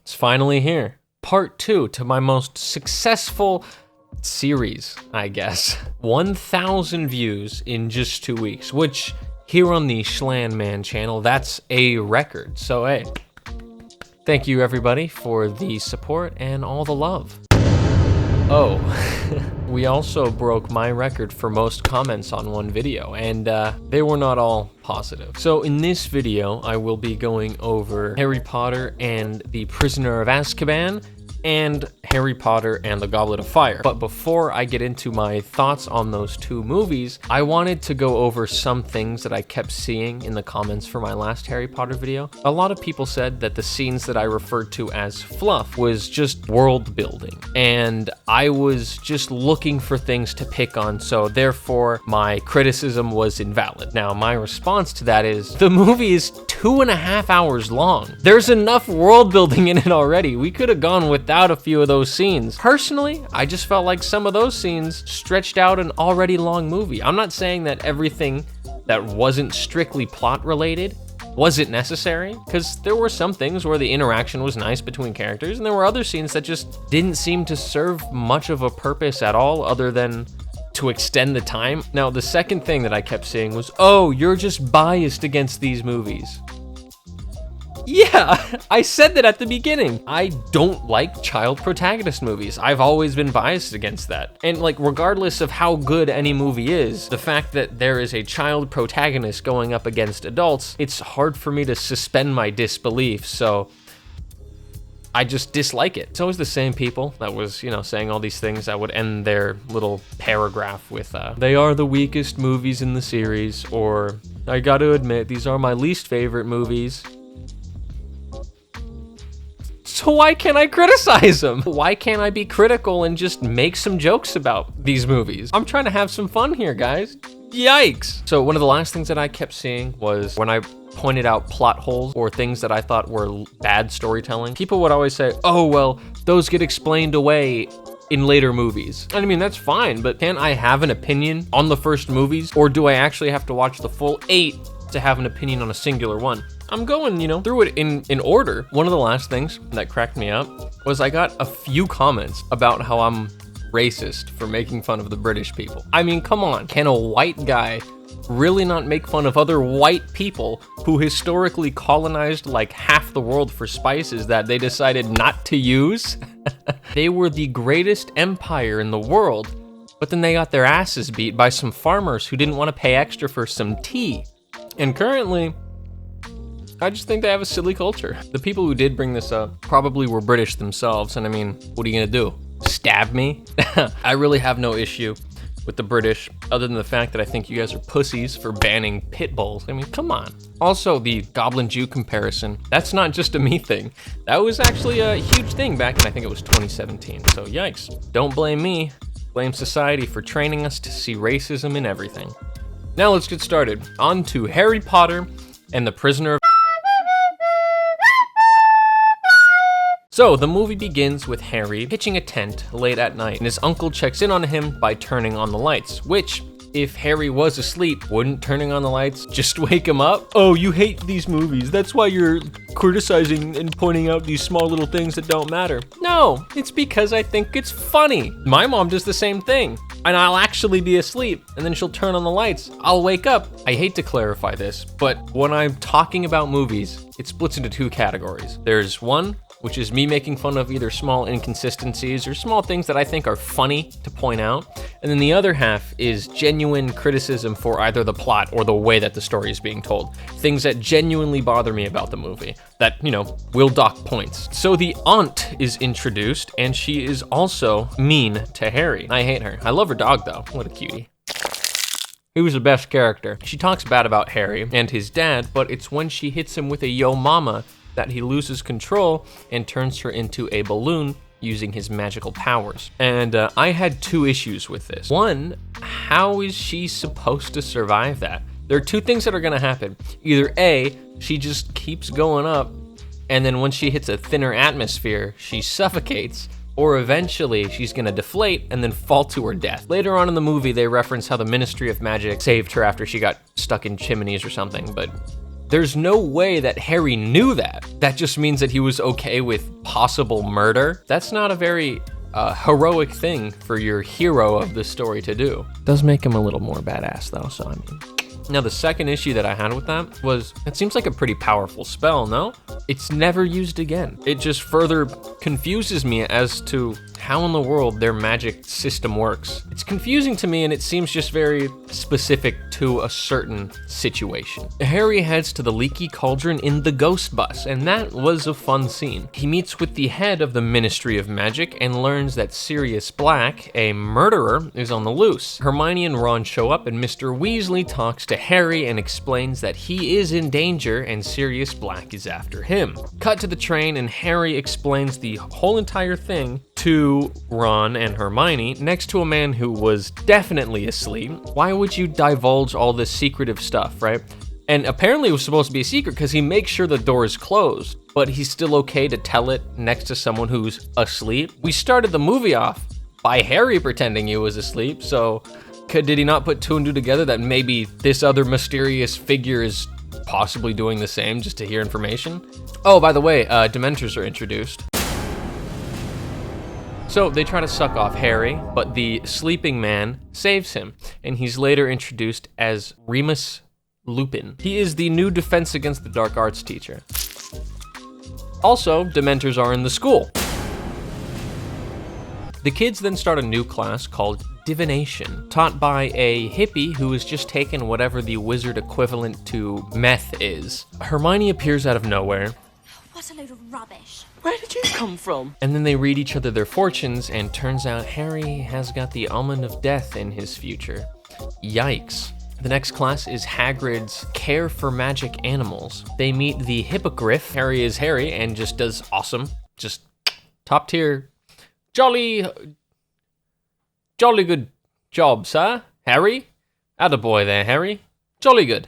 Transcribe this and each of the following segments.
It's finally here. Part 2 to my most successful series, I guess. 1,000 views in just 2 weeks, which here on the Schlanman channel, that's a record. So hey, thank you everybody for the support and all the love. Oh, we also broke my record for most comments on one video, and they were not all positive. So in this video, I will be going over Harry Potter and the Prisoner of Azkaban, and Harry Potter and the Goblet of Fire. But before I get into my thoughts on those two movies, I wanted to go over some things that I kept seeing in the comments for my last Harry Potter video. A lot of people said that the scenes that I referred to as fluff was just world building, and I was just looking for things to pick on, so therefore my criticism was invalid. Now, my response to that is, the movie is 2.5 hours long. There's enough world building in it already. We could have gone without a few of those scenes. Personally, I just felt like some of those scenes stretched out an already long movie. I'm not saying that everything that wasn't strictly plot related wasn't necessary, because there were some things where the interaction was nice between characters, and there were other scenes that just didn't seem to serve much of a purpose at all other than to extend the time. Now, the second thing that I kept seeing was, oh, you're just biased against these movies. Yeah, I said that at the beginning. I don't like child protagonist movies. I've always been biased against that. And like, regardless of how good any movie is, the fact that there is a child protagonist going up against adults, it's hard for me to suspend my disbelief, so I just dislike it. It's always the same people that was, saying all these things that would end their little paragraph with, they are the weakest movies in the series, or I gotta admit, these are my least favorite movies. So why can't I criticize them? Why can't I be critical and just make some jokes about these movies? I'm trying to have some fun here, guys. Yikes. So one of the last things that I kept seeing was when I pointed out plot holes or things that I thought were bad storytelling, people would always say, oh, well, those get explained away in later movies. And I mean, that's fine, but can't I have an opinion on the first movies? Or do I actually have to watch the full 8 to have an opinion on a singular one? I'm going, through it in order. One of the last things that cracked me up was I got a few comments about how I'm racist for making fun of the British people. I mean, come on, can a white guy really not make fun of other white people who historically colonized like half the world for spices that they decided not to use? They were the greatest empire in the world, but then they got their asses beat by some farmers who didn't want to pay extra for some tea. And currently, I just think they have a silly culture. The people who did bring this up probably were British themselves, and I mean, what are you gonna do? Stab me? I really have no issue with the British, other than the fact that I think you guys are pussies for banning pit bulls. I mean, come on. Also, the Goblin Jew comparison, that's not just a me thing. That was actually a huge thing back in, I think it was 2017, so yikes. Don't blame me, blame society for training us to see racism in everything. Now let's get started. On to Harry Potter and the Prisoner of... So, the movie begins with Harry pitching a tent late at night, and his uncle checks in on him by turning on the lights, which, if Harry was asleep, wouldn't turning on the lights just wake him up? Oh, you hate these movies, that's why you're criticizing and pointing out these small little things that don't matter. No, it's because I think it's funny. My mom does the same thing, and I'll actually be asleep, and then she'll turn on the lights. I'll wake up. I hate to clarify this, but when I'm talking about movies, it splits into two categories. There's one, which is me making fun of either small inconsistencies or small things that I think are funny to point out. And then the other half is genuine criticism for either the plot or the way that the story is being told. Things that genuinely bother me about the movie, that, will dock points. So the aunt is introduced, and she is also mean to Harry. I hate her. I love her dog, though. What a cutie. He was the best character. She talks bad about Harry and his dad, but it's when she hits him with a yo mama that he loses control and turns her into a balloon using his magical powers. And I had two issues with this. One, how is she supposed to survive that? There are two things that are gonna happen. Either A, she just keeps going up, and then once she hits a thinner atmosphere, she suffocates, or eventually she's gonna deflate and then fall to her death. Later on in the movie, they reference how the Ministry of Magic saved her after she got stuck in chimneys or something, but There's no way that Harry knew that. That just means that he was okay with possible murder. That's not a very heroic thing for your hero of the story to do. Does make him a little more badass though, so I mean. Now the second issue that I had with that was, it seems like a pretty powerful spell, no? It's never used again. It just further confuses me as to how in the world their magic system works. It's confusing to me, and it seems just very specific to a certain situation. Harry heads to the leaky cauldron in the ghost bus, and that was a fun scene. He meets with the head of the Ministry of Magic and learns that Sirius Black, a murderer, is on the loose. Hermione and Ron show up, and Mr. Weasley talks to Harry and explains that he is in danger and Sirius Black is after him. Cut to the train, and Harry explains the whole entire thing to Ron and Hermione next to a man who was definitely asleep. Why would you divulge all this secretive stuff, right? And apparently it was supposed to be a secret because he makes sure the door is closed, but he's still okay to tell it next to someone who's asleep. We started the movie off by Harry pretending he was asleep, so did he not put two and two together that maybe this other mysterious figure is possibly doing the same just to hear information? Oh, by the way, Dementors are introduced. So they try to suck off Harry, but the sleeping man saves him, and he's later introduced as Remus Lupin. He is the new Defense Against the Dark Arts teacher. Also, Dementors are in the school. The kids then start a new class called Divination, taught by a hippie who has just taken whatever the wizard equivalent to meth is. Hermione appears out of nowhere. What a load of rubbish. Where did you come from? And then they read each other their fortunes, and turns out Harry has got the omen of death in his future. Yikes. The next class is Hagrid's Care for Magic Animals. They meet the Hippogriff. Harry is Harry and just does awesome, just top tier, jolly good job, sir. Harry? Attaboy there, Harry. Jolly good.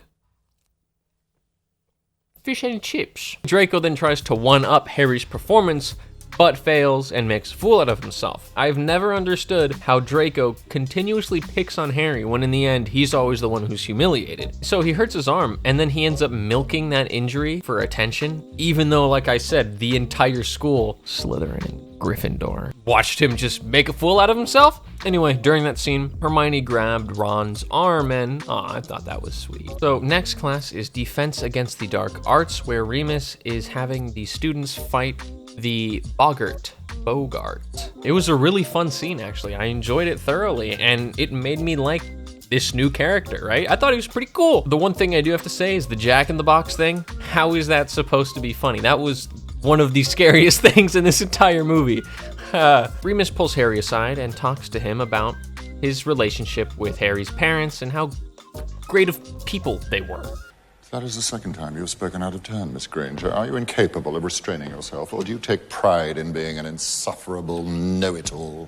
Fish and chips. Draco then tries to one-up Harry's performance, but fails and makes a fool out of himself. I've never understood how Draco continuously picks on Harry when in the end he's always the one who's humiliated. So he hurts his arm, and then he ends up milking that injury for attention, even though, like I said, the entire school, Slytherin and Gryffindor, watched him just make a fool out of himself. Anyway, during that scene, Hermione grabbed Ron's arm and, I thought that was sweet. So next class is Defense Against the Dark Arts, where Remus is having the students fight the Bogart. It was a really fun scene, actually. I enjoyed it thoroughly, and it made me like this new character, right? I thought he was pretty cool. The one thing I do have to say is the Jack in the Box thing. How is that supposed to be funny? That was one of the scariest things in this entire movie. Remus pulls Harry aside and talks to him about his relationship with Harry's parents and how great of people they were. That is the second time you've spoken out of turn, Miss Granger. Are you incapable of restraining yourself, or do you take pride in being an insufferable know-it-all?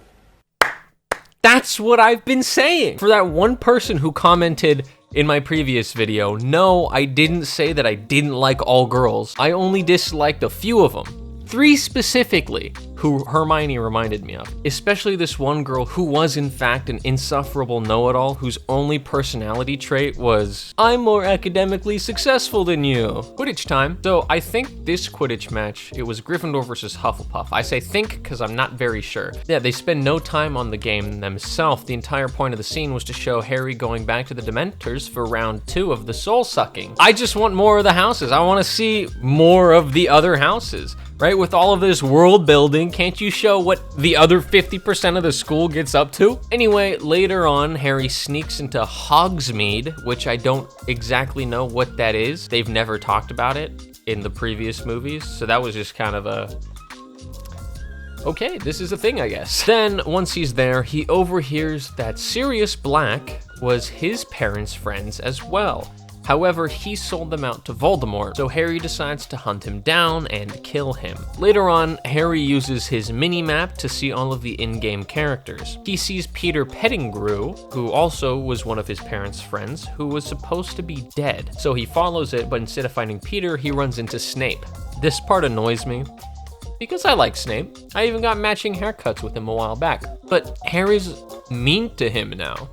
That's what I've been saying. For that one person who commented in my previous video, no, I didn't say that I didn't like all girls. I only disliked a few of them. 3 specifically, who Hermione reminded me of. Especially this one girl who was in fact an insufferable know-it-all whose only personality trait was, I'm more academically successful than you. Quidditch time. So I think this Quidditch match, it was Gryffindor versus Hufflepuff. I say think because I'm not very sure. Yeah, they spend no time on the game themselves. The entire point of the scene was to show Harry going back to the Dementors for round 2 of the soul sucking. I just want more of the houses. I want to see more of the other houses. Right, with all of this world building, can't you show what the other 50% of the school gets up to? Anyway, later on, Harry sneaks into Hogsmeade, which I don't exactly know what that is. They've never talked about it in the previous movies, so that was just kind of a, okay, this is a thing, I guess. Then, once he's there, he overhears that Sirius Black was his parents' friends as well. However, he sold them out to Voldemort, so Harry decides to hunt him down and kill him. Later on, Harry uses his mini-map to see all of the in-game characters. He sees Peter Pettigrew, who also was one of his parents' friends, who was supposed to be dead. So he follows it, but instead of finding Peter, he runs into Snape. This part annoys me, because I like Snape. I even got matching haircuts with him a while back. But Harry's mean to him now.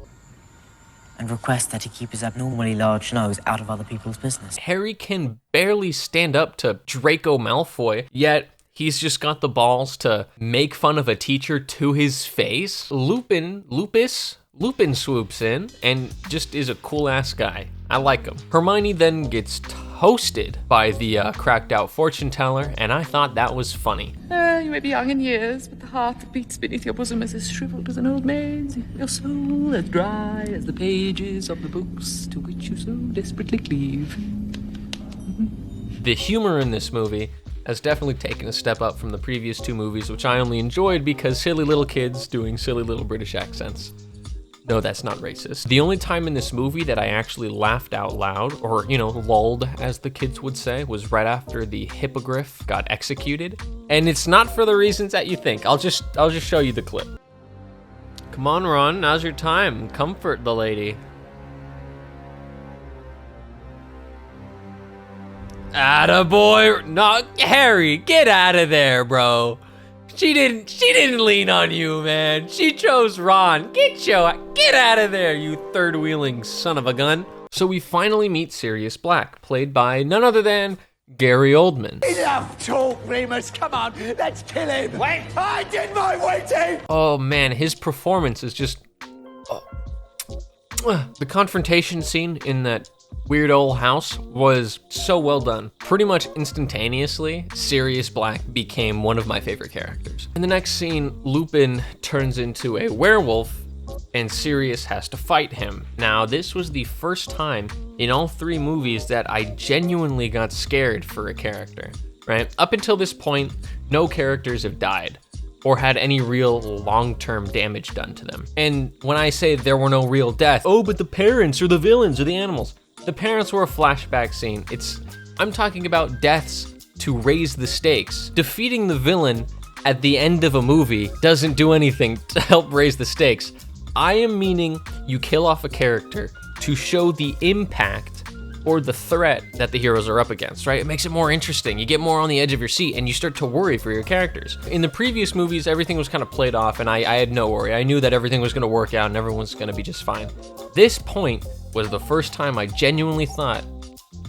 and request that he keep his abnormally large nose out of other people's business. Harry can barely stand up to Draco Malfoy, yet he's just got the balls to make fun of a teacher to his face. Lupin swoops in and just is a cool-ass guy. I like him. Hermione then gets toasted by the cracked out fortune teller, and I thought that was funny. You may be young in years, but the heart that beats beneath your bosom is as shriveled as an old maid's, your soul as dry as the pages of the books to which you so desperately cleave. The humor in this movie has definitely taken a step up from the previous two movies, which I only enjoyed because silly little kids doing silly little British accents. No, that's not racist. The only time in this movie that I actually laughed out loud, or, lulled, as the kids would say, was right after the hippogriff got executed. And it's not for the reasons that you think. I'll just show you the clip. Come on, Ron, now's your time. Comfort the lady. Attaboy. No, Harry, get out of there, bro. She didn't lean on you, man. She chose Ron. Get out of there, you third-wheeling son of a gun. So we finally meet Sirius Black, played by none other than Gary Oldman. Enough talk, Remus. Come on, let's kill him. Wait, I did my waiting. Oh man, his performance is just... The confrontation scene in that weird old house was so well done. Pretty much instantaneously, Sirius Black became one of my favorite characters. In the next scene, Lupin turns into a werewolf and Sirius has to fight him. Now, this was the first time in all three movies that I genuinely got scared for a character, right? Up until this point, no characters have died or had any real long-term damage done to them. And when I say there were no real deaths, oh, but the parents or the villains or the animals. The parents were a flashback scene. I'm talking about deaths to raise the stakes. Defeating the villain at the end of a movie doesn't do anything to help raise the stakes. I am meaning you kill off a character to show the impact or the threat that the heroes are up against, right? It makes it more interesting. You get more on the edge of your seat and you start to worry for your characters. In the previous movies, everything was kind of played off and I had no worry. I knew that everything was gonna work out and everyone's gonna be just fine. This point was the first time I genuinely thought,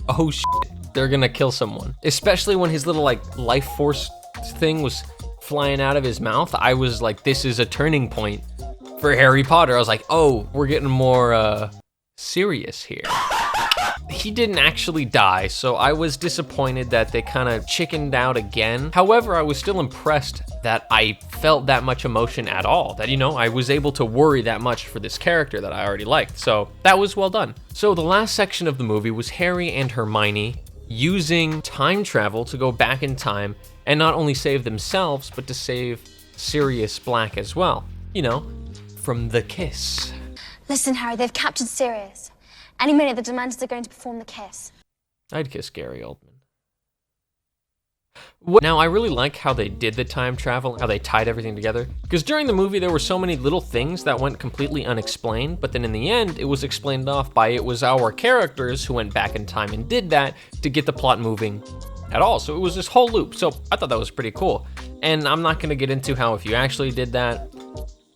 oh shit, they're gonna kill someone. Especially when his little life force thing was flying out of his mouth. I was like, this is a turning point for Harry Potter. I was like, oh, we're getting more serious here. He didn't actually die, so I was disappointed that they kind of chickened out again. However, I was still impressed that I felt that much emotion at all, that, I was able to worry that much for this character that I already liked, so that was well done. So the last section of the movie was Harry and Hermione using time travel to go back in time and not only save themselves, but to save Sirius Black as well, from the kiss. Listen, Harry, they've captured Sirius. Any minute, the Dementors are going to perform the kiss. I'd kiss Gary Oldman. Now, I really like how they did the time travel, how they tied everything together. Because during the movie, there were so many little things that went completely unexplained, but then in the end, it was explained off by it was our characters who went back in time and did that to get the plot moving at all. So it was this whole loop. So I thought that was pretty cool. And I'm not gonna get into how if you actually did that,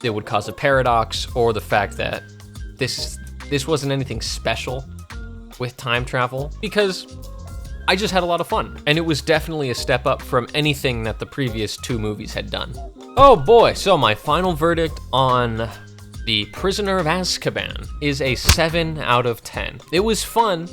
it would cause a paradox, or the fact that this wasn't anything special with time travel, because I just had a lot of fun, and it was definitely a step up from anything that the previous two movies had done. Oh boy, so my final verdict on The Prisoner of Azkaban is a 7 out of 10. It was fun,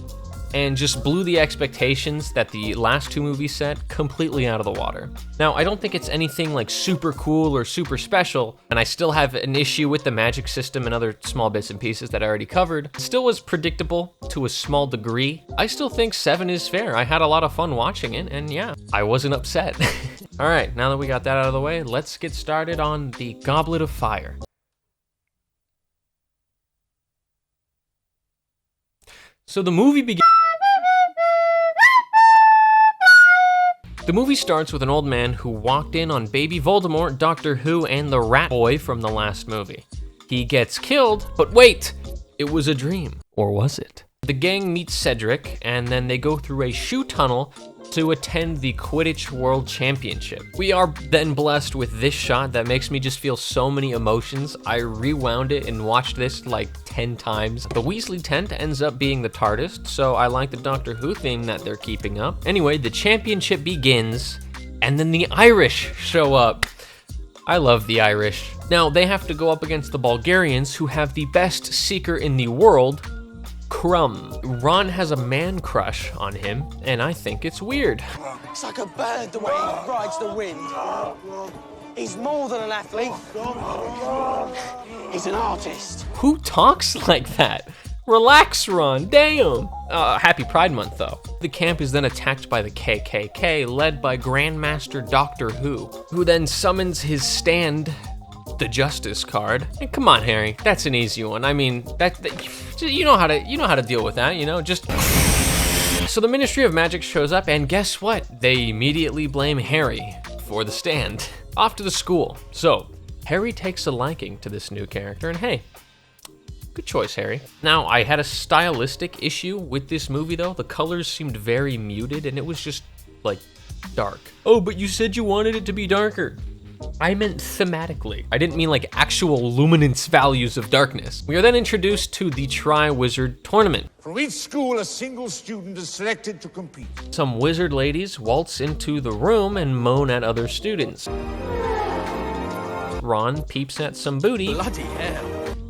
and just blew the expectations that the last two movies set completely out of the water. Now, I don't think it's anything super cool or super special, and I still have an issue with the magic system and other small bits and pieces that I already covered. It still was predictable to a small degree. I still think 7 is fair. I had a lot of fun watching it, and yeah, I wasn't upset. All right, now that we got that out of the way, let's get started on the Goblet of Fire. So the movie begins. The movie starts with an old man who walked in on baby Voldemort, Doctor Who, and the rat boy from the last movie. He gets killed, but wait, it was a dream. Or was it? The gang meets Cedric, and then they go through a shoe tunnel to attend the Quidditch World Championship. We are then blessed with this shot that makes me just feel so many emotions. I rewound it and watched this like 10 times. The Weasley tent ends up being the TARDIS, so I like the Doctor Who theme that they're keeping up. Anyway, the championship begins, and then the Irish show up. I love the Irish. Now, they have to go up against the Bulgarians, who have the best seeker in the world, Crumb. Ron has a man crush on him, and I think it's weird. It's like a bird the way he rides the wind. He's more than an athlete. He's an artist. Who talks like that? Relax, Ron, damn. Happy Pride Month, though. The camp is then attacked by the KKK, led by Grandmaster Doctor who then summons his stand, the Justice card. And come on, Harry, that's an easy one. I mean, you know how to deal with that, you know, just. So the Ministry of Magic shows up, and guess what? They immediately blame Harry for the stand. Off to the school. So Harry takes a liking to this new character, and hey, good choice, Harry. Now, I had a stylistic issue with this movie, though. The colors seemed very muted, and it was just, like, dark. Oh, but you said you wanted it to be darker. I meant thematically. I didn't mean, like, actual luminance values of darkness. We are then introduced to the Tri-Wizard Tournament. From each school, a single student is selected to compete. Some wizard ladies waltz into the room and moan at other students. Ron peeps at some booty. Bloody hell.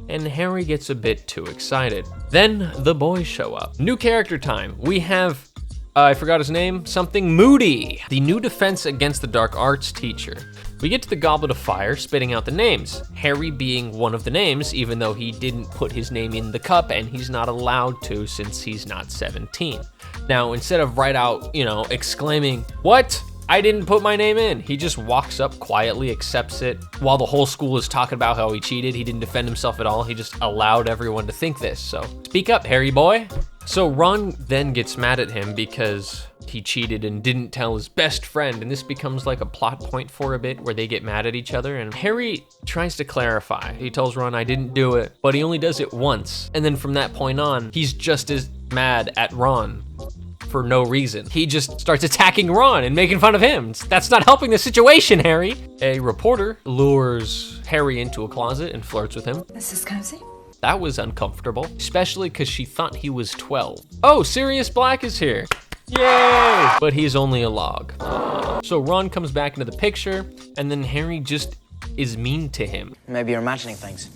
And Harry gets a bit too excited. Then the boys show up. New character time. We have, I forgot his name, something Moody, the new defense against the dark arts teacher. We get to the Goblet of Fire, spitting out the names. Harry being one of the names, even though he didn't put his name in the cup, and he's not allowed to since he's not 17. Now, instead of right out, exclaiming, "What? I didn't put my name in," he just walks up quietly, accepts it. While the whole school is talking about how he cheated, he didn't defend himself at all. He just allowed everyone to think this. So speak up, Harry boy. So Ron then gets mad at him because he cheated and didn't tell his best friend, and this becomes like a plot point for a bit where they get mad at each other, and Harry tries to clarify. He tells Ron, "I didn't do it," but he only does it once. And then from that point on, he's just as mad at Ron for no reason. He just starts attacking Ron and making fun of him. That's not helping the situation, Harry. A reporter lures Harry into a closet and flirts with him. This is cozy. That was uncomfortable, especially because she thought he was 12. Oh, Sirius Black is here. Yay! But he's only a log. So Ron comes back into the picture, and then Harry just is mean to him. Maybe you're imagining things.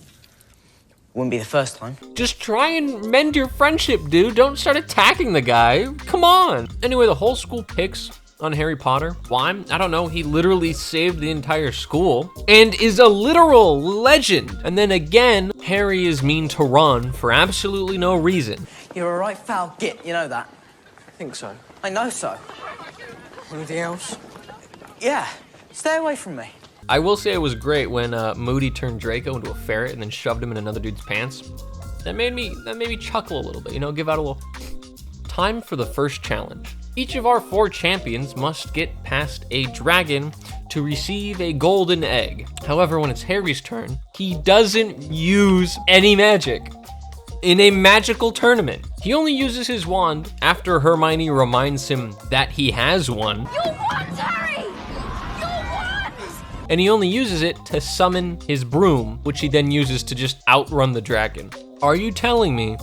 Wouldn't be the first time. Just try and mend your friendship, dude. Don't start attacking the guy. Come on. Anyway, the whole school picks on Harry Potter. Why? I don't know. He literally saved the entire school and is a literal legend. And then again, Harry is mean to Ron for absolutely no reason. You're a right foul git, you know that? I think so. I know so. Anything else? Yeah, stay away from me. I will say it was great when Moody turned Draco into a ferret and then shoved him in another dude's pants. That made me chuckle a little bit, give out a little. Time for the first challenge. Each of our 4 champions must get past a dragon to receive a golden egg. However, when it's Harry's turn, he doesn't use any magic. In a magical tournament, he only uses his wand after Hermione reminds him that he has one. Your wand, Harry! Your wand! And he only uses it to summon his broom, which he then uses to just outrun the dragon. Are you telling me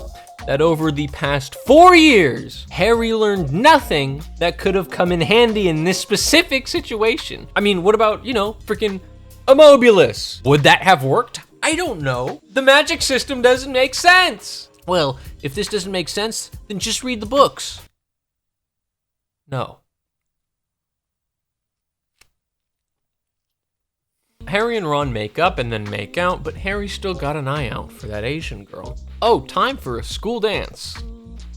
that over the past 4 years, Harry learned nothing that could have come in handy in this specific situation? I mean, what about, freaking Immobulus? Would that have worked? I don't know. The magic system doesn't make sense. Well, if this doesn't make sense, then just read the books. No. Harry and Ron make up and then make out, but Harry's still got an eye out for that Asian girl. Oh, time for a school dance.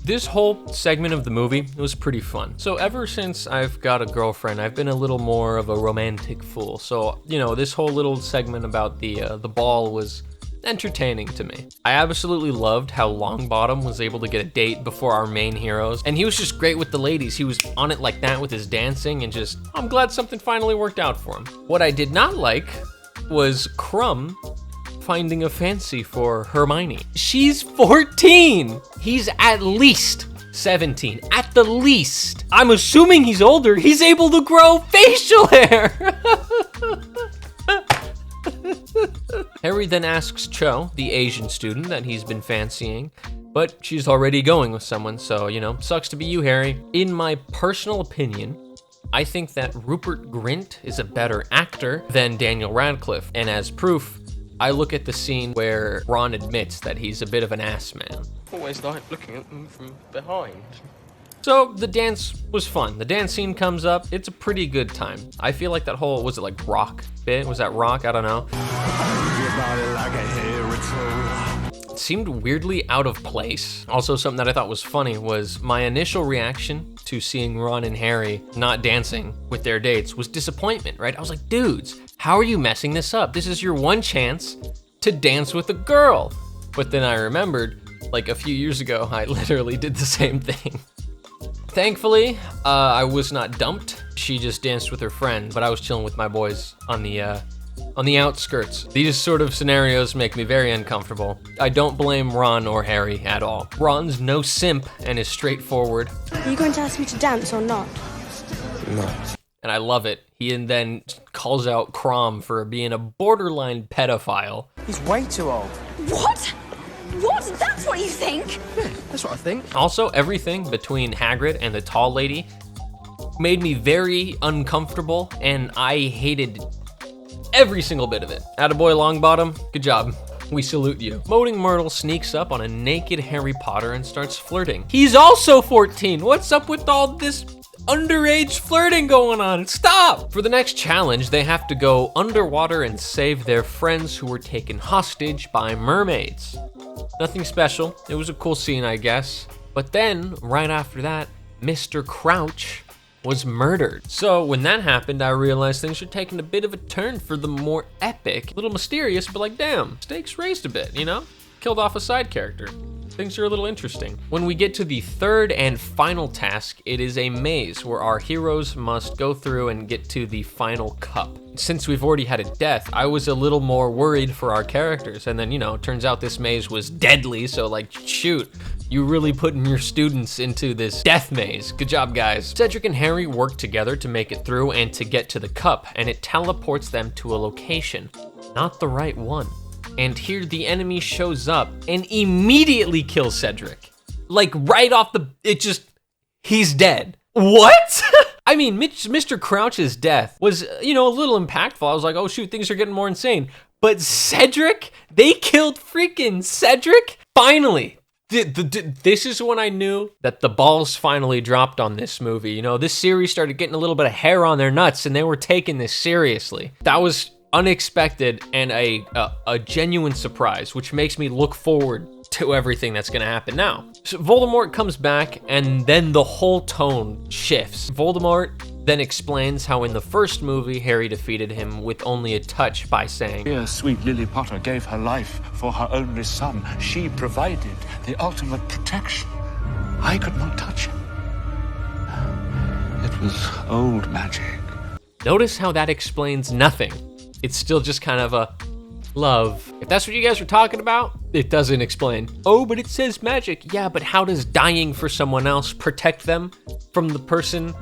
This whole segment of the movie was pretty fun. So ever since I've got a girlfriend, I've been a little more of a romantic fool. So, this whole little segment about the ball was entertaining to me. I absolutely loved how Longbottom was able to get a date before our main heroes. And he was just great with the ladies. He was on it like that with his dancing and just, I'm glad something finally worked out for him. What I did not like was Crumb finding a fancy for Hermione. She's 14. He's at least 17, at the least. I'm assuming he's older. He's able to grow facial hair. Harry then asks Cho, the Asian student that he's been fancying, but she's already going with someone, so, you know, sucks to be you, Harry. In my personal opinion, I think that Rupert Grint is a better actor than Daniel Radcliffe, and as proof, I look at the scene where Ron admits that he's a bit of an ass man. Always like looking at them from behind. So the dance was fun. The dance scene comes up. It's a pretty good time. I feel like that whole, was it like rock bit? Was that rock? I don't know. It seemed weirdly out of place. Also, something that I thought was funny was my initial reaction to seeing Ron and Harry not dancing with their dates was disappointment, right? I was like, dudes, how are you messing this up? This is your one chance to dance with a girl. But then I remembered, like a few years ago, I literally did the same thing. Thankfully, I was not dumped. She just danced with her friend, but I was chilling with my boys on the outskirts. These sort of scenarios make me very uncomfortable. I don't blame Ron or Harry at all. Ron's no simp and is straightforward. Are you going to ask me to dance or not? No. And I love it. He then calls out Crom for being a borderline pedophile. He's way too old. What? What? That's what you think? Yeah, that's what I think. Also, everything between Hagrid and the tall lady made me very uncomfortable, and I hated every single bit of it. Attaboy Longbottom, good job. We salute you. Moaning Myrtle sneaks up on a naked Harry Potter and starts flirting. He's also 14. What's up with all this underage flirting going on? Stop! For the next challenge, they have to go underwater and save their friends who were taken hostage by mermaids. Nothing special. It was a cool scene, I guess. But then, right after that, Mr. Crouch was murdered. So when that happened, I realized things were taking a bit of a turn for the more epic. A little mysterious, but like, damn, stakes raised a bit, you know? Killed off a side character. Things are a little interesting. When we get to the third and final task, it is a maze where our heroes must go through and get to the final cup. Since we've already had a death, I was a little more worried for our characters. And then, you know, it turns out this maze was deadly, so like, shoot, you really putting your students into this death maze. Good job, guys. Cedric and Harry work together to make it through and to get to the cup, and it teleports them to a location. Not the right one. And here the enemy shows up and immediately kills Cedric. Like right off the, he's dead. What? I mean, Mr. Crouch's death was, you know, a little impactful. I was like, oh shoot, things are getting more insane. But Cedric, they killed freaking Cedric? Finally. This is when I knew that the balls finally dropped on this movie. You know, this series started getting a little bit of hair on their nuts and they were taking this seriously. That was unexpected and a genuine surprise, which makes me look forward to everything that's gonna happen now. So Voldemort comes back and then the whole tone shifts. Voldemort then explains how in the first movie, Harry defeated him with only a touch by saying, Dear sweet Lily Potter gave her life for her only son. She provided the ultimate protection. I could not touch him. It was old magic. Notice how that explains nothing. It's still just kind of a love. If that's what you guys were talking about, it doesn't explain. Oh, but it says magic. Yeah, but how does dying for someone else protect them from the person?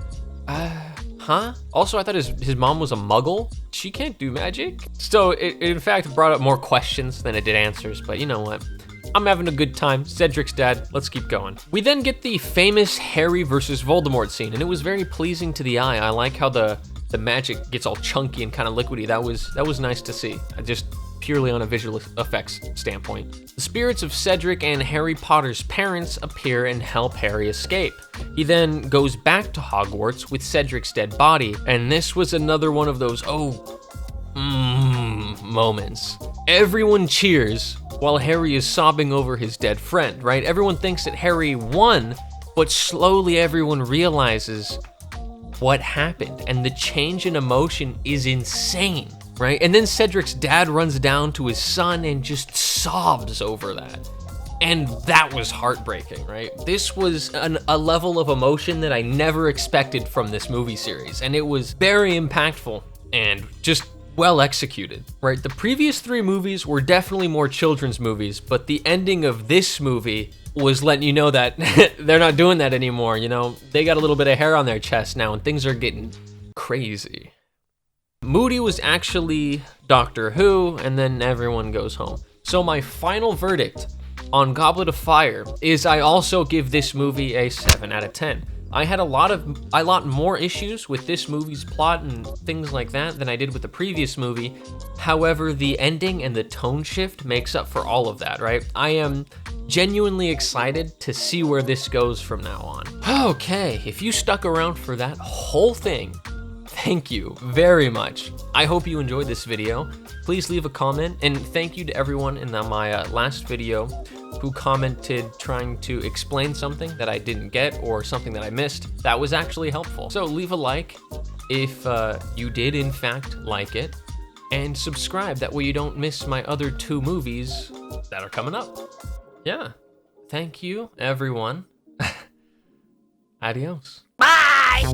Huh? Also, I thought his mom was a muggle. She can't do magic. So it in fact brought up more questions than it did answers, but you know what? I'm having a good time. Cedric's dead. Let's keep going. We then get the famous Harry versus Voldemort scene, and it was very pleasing to the eye. I like how the magic gets all chunky and kind of liquidy. That was nice to see. Just purely on a visual effects standpoint. The spirits of Cedric and Harry Potter's parents appear and help Harry escape. He then goes back to Hogwarts with Cedric's dead body, and this was another one of those moments. Everyone cheers while Harry is sobbing over his dead friend, right? Everyone thinks that Harry won, but slowly everyone realizes what happened, and the change in emotion is insane, right? And then Cedric's dad runs down to his son and just sobs over that. And that was heartbreaking, right? This was a level of emotion that I never expected from this movie series, and it was very impactful and just well executed, right? The previous 3 movies were definitely more children's movies, but the ending of this movie was letting you know that they're not doing that anymore, you know? They got a little bit of hair on their chest now and things are getting crazy. Moody was actually Doctor Who, and then everyone goes home. So my final verdict on Goblet of Fire is I also give this movie a 7 out of 10. I had a lot more issues with this movie's plot and things like that than I did with the previous movie. However, the ending and the tone shift makes up for all of that, right? I am genuinely excited to see where this goes from now on. Okay, if you stuck around for that whole thing, thank you very much. I hope you enjoyed this video. Please leave a comment, and thank you to everyone in my last video who commented trying to explain something that I didn't get or something that I missed. That was actually helpful. So leave a like if you did in fact like it, and subscribe, that way you don't miss my other 2 movies that are coming up. Yeah, thank you everyone. Adios. Bye!